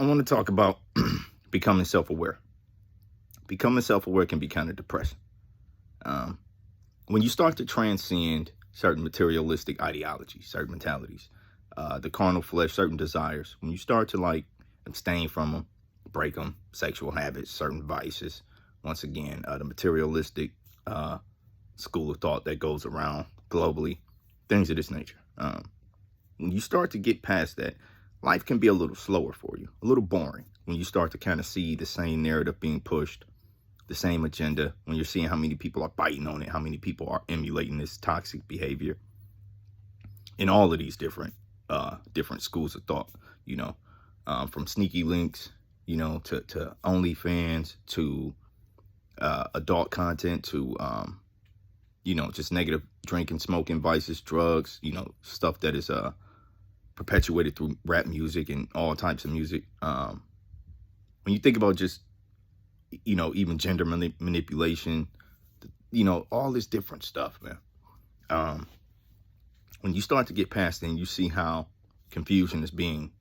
I want to talk about becoming self-aware. Becoming self-aware can be kind of depressing. Um, when you start to transcend certain materialistic ideologies, certain mentalities, the carnal flesh, certain desires, when you start to abstain from them, break them, sexual habits, certain vices, once again, the materialistic school of thought that goes around globally, things of this nature. When you start to get past that, life can be a little slower for you, a little boring when you start to kind of see the same narrative being pushed, the same agenda, when you're seeing how many people are biting on it, how many people are emulating this toxic behavior in all of these different schools of thought, from sneaky links, to OnlyFans, to adult content, to, just negative drinking, smoking, vices, drugs, stuff that is perpetuated through rap music and all types of music. When you think about just, even gender manipulation, all this different stuff, man. When you start to get past it and you see how confusion is being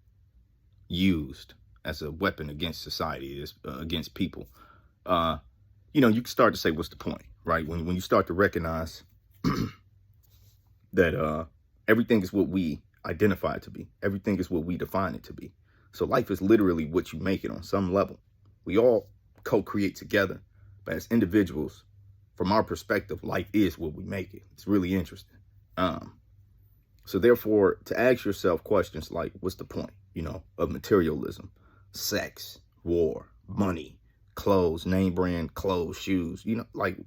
used as a weapon against society, against people, you can start to say, what's the point, right? When you start to recognize that everything is what we identify it to be. Everything is what we define it to be. So life is literally what you make it on some level. We all co-create together, but as individuals, from our perspective, life is what we make it. It's really interesting. So therefore, to ask yourself questions like, what's the point, of materialism, sex, war, money, clothes, name brand clothes, shoes,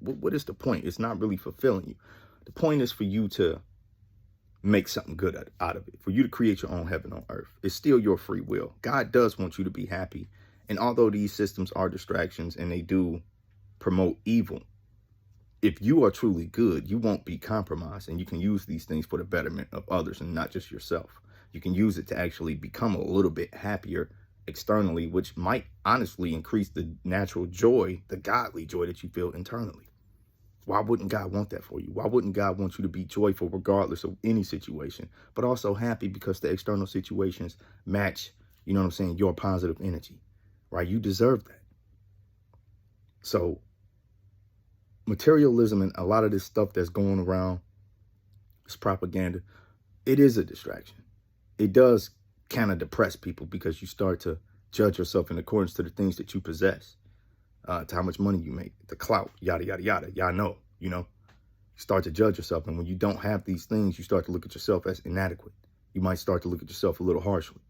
what is the point? It's not really fulfilling you. The point is for you to make something good out of it, for you to create your own heaven on earth. It's still your free will. God does want you to be happy. And although these systems are distractions and they do promote evil, if you are truly good, you won't be compromised, and you can use these things for the betterment of others and not just yourself. You can use it to actually become a little bit happier externally, which might honestly increase the natural joy, the godly joy that you feel internally. Why wouldn't God want that for you? Why wouldn't God want you to be joyful regardless of any situation, but also happy because the external situations match, your positive energy, right? You deserve that. So materialism and a lot of this stuff that's going around, this propaganda, it is a distraction. It does kind of depress people because you start to judge yourself in accordance to the things that you possess, to how much money you make, the clout, yada, yada, yada. Y'all know, you start to judge yourself. And when you don't have these things, you start to look at yourself as inadequate. You might start to look at yourself a little harshly.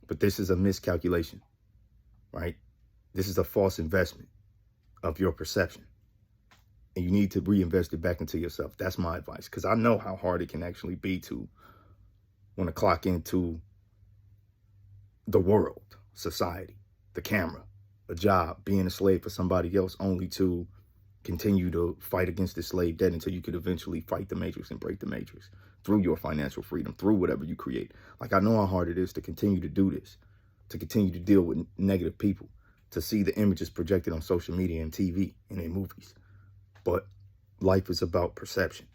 But this is a miscalculation, right? This is a false investment of your perception. And you need to reinvest it back into yourself. That's my advice, because I know how hard it can actually be to want to clock into the world, society, the camera, a job, being a slave for somebody else, only to continue to fight against this slave debt until you could eventually fight the matrix and break the matrix through your financial freedom, through whatever you create. I know how hard it is to continue to do this, to continue to deal with negative people, to see the images projected on social media and TV and in movies. But life is about perception.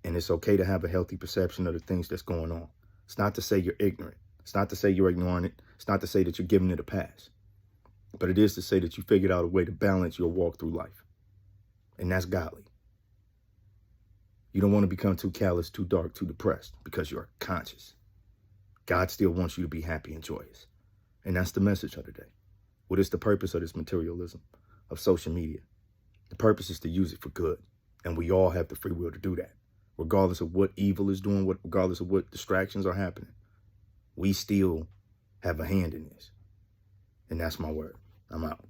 And it's okay to have a healthy perception of the things that's going on. It's not to say you're ignorant. It's not to say you're ignoring it. It's not to say that you're giving it a pass. But it is to say that you figured out a way to balance your walk through life. And that's godly. You don't want to become too callous, too dark, too depressed because you're conscious. God still wants you to be happy and joyous. And that's the message of the day. What is the purpose of this materialism, of social media? The purpose is to use it for good. And we all have the free will to do that. Regardless of what evil is doing, regardless of what distractions are happening, we still have a hand in this. And that's my word. I'm out.